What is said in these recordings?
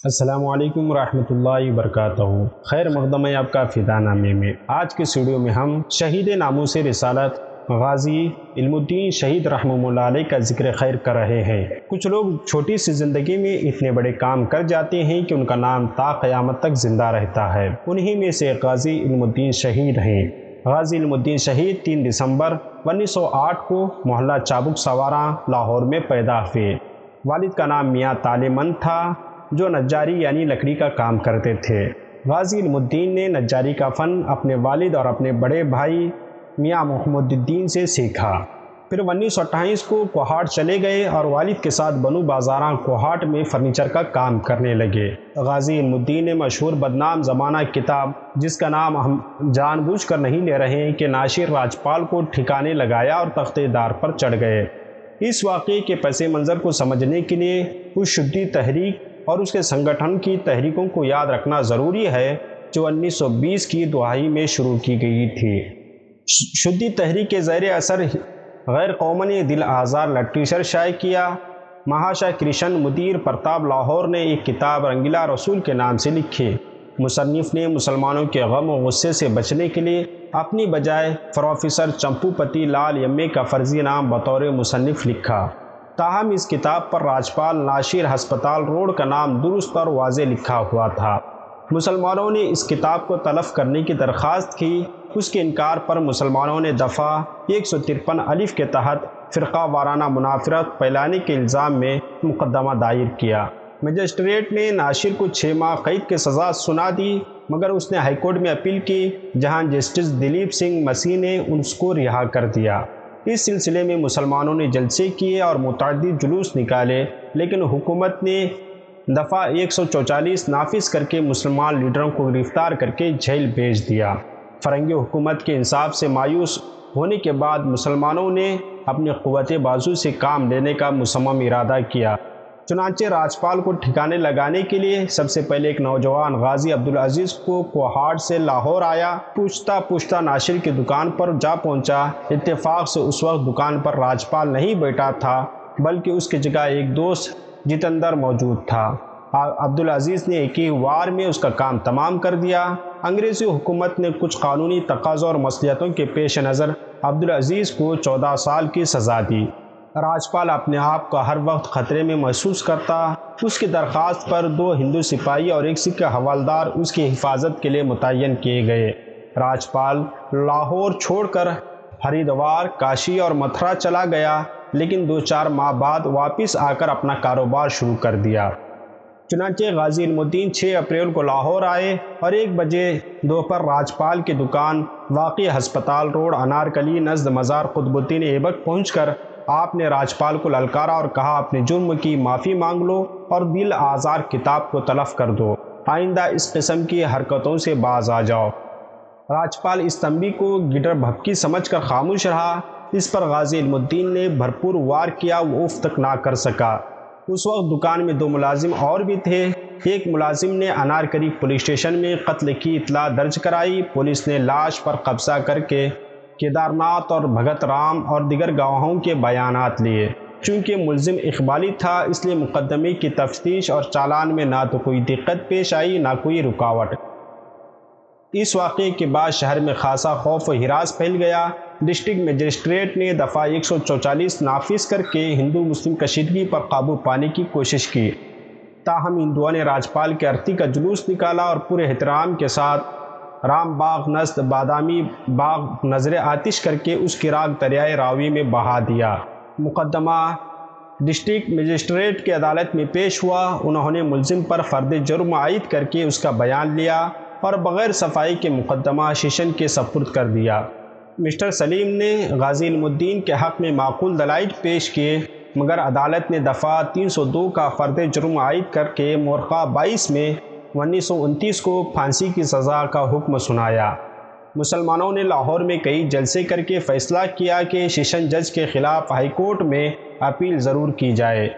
السلام علیکم ورحمۃ اللہ وبرکاتہ۔ خیر مقدم ہے آپ کا فدا نامے میں۔ آج کے ویڈیو میں ہم شہید ناموس رسالت غازی علم الدین شہید رحمہ اللہ علیہ کا ذکر خیر کر رہے ہیں۔ کچھ لوگ چھوٹی سی زندگی میں اتنے بڑے کام کر جاتے ہیں کہ ان کا نام تا قیامت تک زندہ رہتا ہے۔ انہی میں سے غازی علم الدین شہید ہیں۔ غازی علم الدین شہید 3 دسمبر 1908 کو محلہ چابک سواراں لاہور میں پیدا ہوئے۔ والد کا نام میاں طالب مند تھا جو نجاری یعنی لکڑی کا کام کرتے تھے۔ غازی علم الدین نے نجاری کا فن اپنے والد اور اپنے بڑے بھائی میاں محمد الدین سے سیکھا۔ پھر 1928 کو کوہاٹ چلے گئے اور والد کے ساتھ بنو بازاراں کوہاٹ میں فرنیچر کا کام کرنے لگے۔ غازی علم الدین نے مشہور بدنام زمانہ کتاب جس کا نام ہم جان بوجھ کر نہیں لے رہے ہیں کہ ناشر راجپال کو ٹھکانے لگایا اور تختے دار پر چڑھ گئے۔ اس واقعے کے پس منظر کو سمجھنے کے لیے اس شدی تحریک اور اس کے سنگٹھن کی تحریکوں کو یاد رکھنا ضروری ہے جو 1920 کی دہائی میں شروع کی گئی تھی۔ شدی تحریک کے زیر اثر غیر قوموں نے دل آزار لٹریچر شائع کیا۔ مہاشا کرشن مدیر پرتاپ لاہور نے ایک کتاب رنگیلا رسول کے نام سے لکھی۔ مصنف نے مسلمانوں کے غم و غصے سے بچنے کے لیے اپنی بجائے پروفیسر چمپو پتی لال یمے کا فرضی نام بطور مصنف لکھا۔ تاہم اس کتاب پر راجپال ناشر ہسپتال روڈ کا نام درست اور واضح لکھا ہوا تھا۔ مسلمانوں نے اس کتاب کو تلف کرنے کی درخواست کی۔ اس کے انکار پر مسلمانوں نے دفعہ 153 الف کے تحت فرقہ وارانہ منافرت پھیلانے کے الزام میں مقدمہ دائر کیا۔ مجسٹریٹ نے ناشر کو 6 ماہ قید کی سزا سنا دی مگر اس نے ہائی کورٹ میں اپیل کی جہاں جسٹس دلیپ سنگھ مسیح نے اس کو رہا کر دیا۔ اس سلسلے میں مسلمانوں نے جلسے کیے اور متعدد جلوس نکالے لیکن حکومت نے دفعہ 144 نافذ کر کے مسلمان لیڈروں کو گرفتار کر کے جیل بھیج دیا۔ فرنگی حکومت کے انصاف سے مایوس ہونے کے بعد مسلمانوں نے اپنی قوت بازو سے کام لینے کا مصمم ارادہ کیا۔ چنانچہ راجپال کو ٹھکانے لگانے کے لیے سب سے پہلے ایک نوجوان غازی عبدالعزیز کو کوہاٹ سے لاہور آیا۔ پوچھتا ناشر کی دکان پر جا پہنچا۔ اتفاق سے اس وقت دکان پر راجپال نہیں بیٹھا تھا بلکہ اس کی جگہ ایک دوست جتندر موجود تھا۔ عبدالعزیز نے ایک ہی وار میں اس کا کام تمام کر دیا۔ انگریزی حکومت نے کچھ قانونی تقاضوں اور مصلحتوں کے پیش نظر عبدالعزیز کو 14 سال کی سزا دی۔ راجپال اپنے آپ کو ہر وقت خطرے میں محسوس کرتا۔ اس کی درخواست پر 2 ہندو سپاہی اور ایک سکھ حوالدار اس کی حفاظت کے لیے متعین کیے گئے۔ راجپال لاہور چھوڑ کر ہریدوار، کاشی اور متھرا چلا گیا لیکن 2-4 ماہ بعد واپس آ کر اپنا کاروبار شروع کر دیا۔ چنانچہ غازی علم الدین 6 اپریل کو لاہور آئے اور 1 بجے دوپہر راجپال کی دکان واقع ہسپتال روڈ انارکلی نزد مزار قطب الدین ایبک پہنچ کر آپ نے راجپال کو للکارا اور کہا اپنے جرم کی معافی مانگ لو اور دل آزار کتاب کو تلف کر دو، آئندہ اس قسم کی حرکتوں سے باز آ جاؤ۔ راجپال اس تنبیہ کو گڈر بھبکی سمجھ کر خاموش رہا۔ اس پر غازی علم الدین نے بھرپور وار کیا، وہ اف تک نہ کر سکا۔ اس وقت دکان میں 2 ملازم اور بھی تھے۔ ایک ملازم نے انارکلی پولیس اسٹیشن میں قتل کی اطلاع درج کرائی۔ پولیس نے لاش پر قبضہ کر کے کیدارناتھ اور بھگت رام اور دیگر گواہوں کے بیانات لیے۔ چونکہ ملزم اقبالی تھا اس لیے مقدمے کی تفتیش اور چالان میں نہ تو کوئی دقت پیش آئی نہ کوئی رکاوٹ۔ اس واقعے کے بعد شہر میں خاصا خوف و ہراس پھیل گیا۔ ڈسٹرکٹ مجسٹریٹ نے دفعہ 144 نافذ کر کے ہندو مسلم کشیدگی پر قابو پانے کی کوشش کی۔ تاہم ہندوؤں نے راجپال کے ارتھی کا جلوس نکالا اور پورے احترام کے ساتھ رام باغ نزد بادامی باغ نظر آتش کر کے اس کی راکھ دریائے راوی میں بہا دیا۔ مقدمہ ڈسٹرکٹ مجسٹریٹ کی عدالت میں پیش ہوا۔ انہوں نے ملزم پر فرد جرم عائد کر کے اس کا بیان لیا اور بغیر صفائی کے مقدمہ سیشن کے سپرد کر دیا۔ مسٹر سلیم نے غازی علم الدین کے حق میں معقول دلائل پیش کیے مگر عدالت نے دفعہ 302 کا فرد جرم عائد کر کے مورخہ 22 میں 1929 کو پھانسی کی سزا کا حکم سنایا۔ مسلمانوں نے لاہور میں کئی جلسے کر کے فیصلہ کیا کہ سیشن جج کے خلاف ہائی کورٹ میں اپیل ضرور کی جائے۔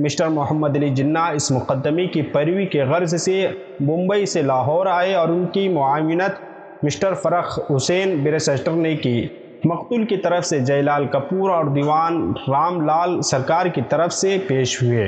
مسٹر محمد علی جناح اس مقدمے کی پیروی کے غرض سے ممبئی سے لاہور آئے اور ان کی معاونت مسٹر فرخ حسین بیرسٹر نے کی۔ مقتول کی طرف سے جے لال کپور اور دیوان رام لال سرکار کی طرف سے پیش ہوئے۔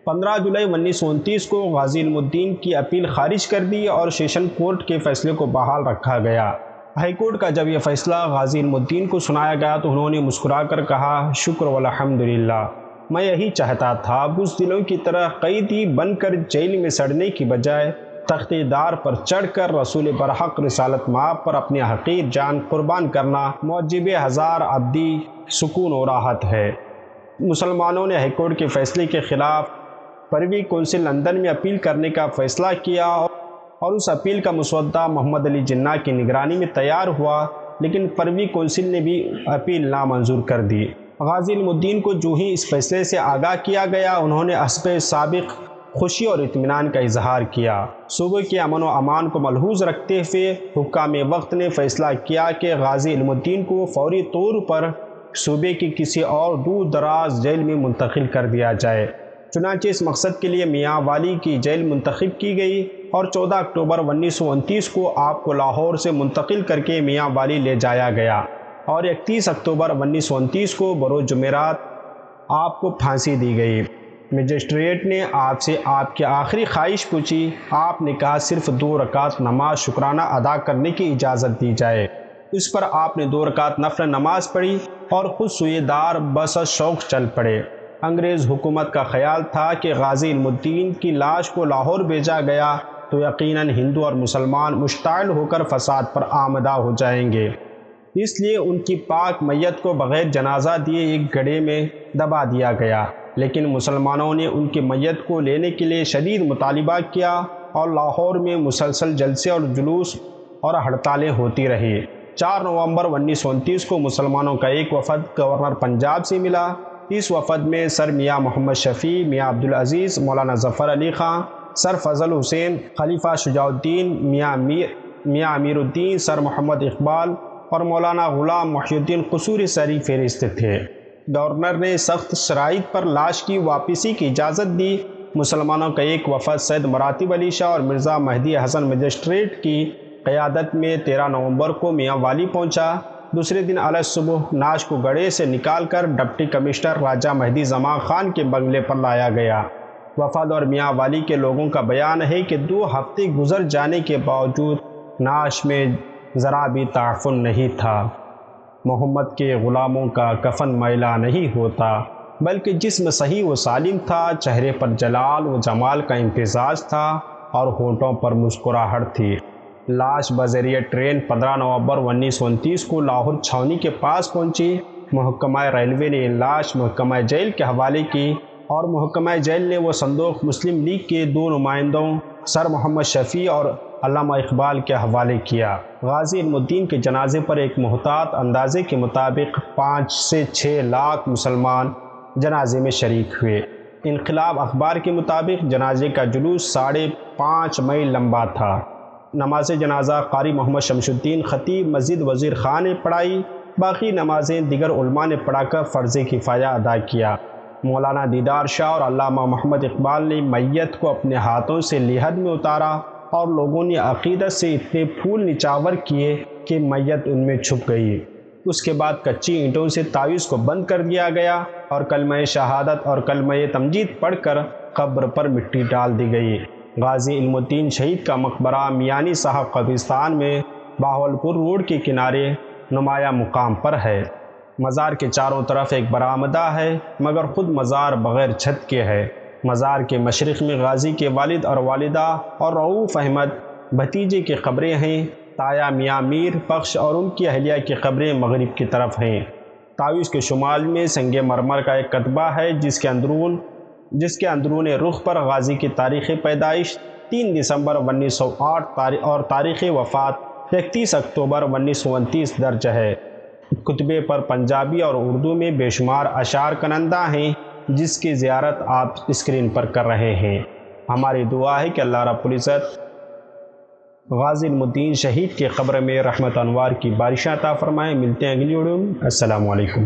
15 جولائی 1929 کو غازی علم الدین کی اپیل خارج کر دی اور سیشن کورٹ کے فیصلے کو بحال رکھا گیا۔ ہائی کورٹ کا جب یہ فیصلہ غازی علم الدین کو سنایا گیا تو انہوں نے مسکرا کر کہا، شکر والحمدللہ، میں یہی چاہتا تھا، بزدلوں کی طرح قیدی بن کر جیل میں سڑنے کی بجائے تخت دار پر چڑھ کر رسول برحق رسالت مآب پر اپنی حقیر جان قربان کرنا موجب ہزار ابدی سکون و راحت ہے۔ مسلمانوں نے ہائی کورٹ کے فیصلے کے خلاف پروی کونسل لندن میں اپیل کرنے کا فیصلہ کیا اور اس اپیل کا مسودہ محمد علی جناح کی نگرانی میں تیار ہوا، لیکن پروی کونسل نے بھی اپیل نامنظور کر دی۔ غازی علم الدین کو جو ہی اس فیصلے سے آگاہ کیا گیا، انہوں نے حسب سابق خوشی اور اطمینان کا اظہار کیا۔ صوبے کے امن و امان کو ملحوظ رکھتے ہوئے حکام وقت نے فیصلہ کیا کہ غازی علم الدین کو فوری طور پر صوبے کی کسی اور دور دراز جیل میں منتقل کر دیا جائے۔ چنانچہ اس مقصد کے لیے میاں والی کی جیل منتخب کی گئی اور 14 اکتوبر 1929 کو آپ کو لاہور سے منتقل کر کے میاں والی لے جایا گیا اور 31 اکتوبر 1929 کو بروز جمعرات آپ کو پھانسی دی گئی۔ مجسٹریٹ نے آپ سے آپ کی آخری خواہش پوچھی۔ آپ نے کہا صرف 2 رکعت نماز شکرانہ ادا کرنے کی اجازت دی جائے۔ اس پر آپ نے 2 رکعت نفل نماز پڑھی اور خود سوئے دار بس شوق چل پڑے۔ انگریز حکومت کا خیال تھا کہ غازی علم الدین کی لاش کو لاہور بھیجا گیا تو یقیناً ہندو اور مسلمان مشتعل ہو کر فساد پر آمادہ ہو جائیں گے، اس لیے ان کی پاک میت کو بغیر جنازہ دیے ایک گڑھے میں دبا دیا گیا۔ لیکن مسلمانوں نے ان کی میت کو لینے کے لیے شدید مطالبہ کیا اور لاہور میں مسلسل جلسے اور جلوس اور ہڑتالیں ہوتی رہی۔ 4 نومبر 1929 کو مسلمانوں کا ایک وفد گورنر پنجاب سے ملا۔ اس وفد میں سر میاں محمد شفیع، میاں عبدالعزیز، مولانا ظفر علی خان، سر فضل حسین، خلیفہ شجاع الدین، میاں امیر الدین، سر محمد اقبال اور مولانا غلام محی الدین قصوری سری فہرست تھے۔ گورنر نے سخت شرائط پر لاش کی واپسی کی اجازت دی۔ مسلمانوں کا ایک وفد سید مراتب علی شاہ اور مرزا مہدی حسن مجسٹریٹ کی قیادت میں 13 نومبر کو میاں والی پہنچا۔ دوسرے دن علیہ صبح ناش کو گڑھے سے نکال کر ڈپٹی کمشنر راجہ مہدی زمان خان کے بنگلے پر لایا گیا۔ وفد اور میاں والی کے لوگوں کا بیان ہے کہ 2 ہفتے گزر جانے کے باوجود ناش میں ذرا بھی تعفن نہیں تھا۔ محمد کے غلاموں کا کفن میلا نہیں ہوتا، بلکہ جسم صحیح و سالم تھا، چہرے پر جلال و جمال کا امتزاج تھا اور ہونٹوں پر مسکراہٹ تھی۔ لاش بذریعہ ٹرین 15 نومبر 1929 کو لاہور چھاؤنی کے پاس پہنچی۔ محکمہ ریلوے نے لاش محکمہ جیل کے حوالے کی اور محکمہ جیل نے وہ صندوق مسلم لیگ کے 2 نمائندوں سر محمد شفیع اور علامہ اقبال کے حوالے کیا۔ غازی علم الدین کے جنازے پر ایک محتاط اندازے کے مطابق 5 سے 6 لاکھ مسلمان جنازے میں شریک ہوئے۔ انقلاب اخبار کے مطابق جنازے کا جلوس 5.5 میل لمبا تھا۔ نماز جنازہ قاری محمد شمس الدین خطیب مسجد وزیر خان نے پڑھائی، باقی نمازیں دیگر علماء نے پڑھا کر فرض کفایہ ادا کیا۔ مولانا دیدار شاہ اور علامہ محمد اقبال نے میت کو اپنے ہاتھوں سے لحد میں اتارا اور لوگوں نے عقیدت سے اتنے پھول نچاور کیے کہ میت ان میں چھپ گئی۔ اس کے بعد کچی اینٹوں سے تعویذ کو بند کر دیا گیا اور کلمہ شہادت اور کلمہ تمجید پڑھ کر قبر پر مٹی ڈال دی گئی۔ غازی علم الدین شہید کا مقبرہ میانی صاحب قبرستان میں بہاولپور روڈ کے کنارے نمایاں مقام پر ہے۔ مزار کے چاروں طرف ایک برآمدہ ہے، مگر خود مزار بغیر چھت کے ہے۔ مزار کے مشرق میں غازی کے والد اور والدہ اور رؤوف احمد بھتیجے کی قبریں ہیں۔ تایا میاں میر بخش اور ان کی اہلیہ کی قبریں مغرب کی طرف ہیں۔ تعویذ کے شمال میں سنگ مرمر کا ایک کتبہ ہے جس کے اندرون رخ پر غازی کی تاریخ پیدائش 3 دسمبر 1908 اور تاریخ وفات 31 اکتوبر 1929 درج ہے۔ کتبے پر پنجابی اور اردو میں بے شمار اشعار کنندہ ہیں جس کی زیارت آپ اسکرین پر کر رہے ہیں۔ ہماری دعا ہے کہ اللہ رب العزت غازی علم الدین شہید کے قبر میں رحمت انوار کی بارشیں عطا فرمائیں۔ ملتے ہیں اگلی ویڈیو میں۔ السلام علیکم۔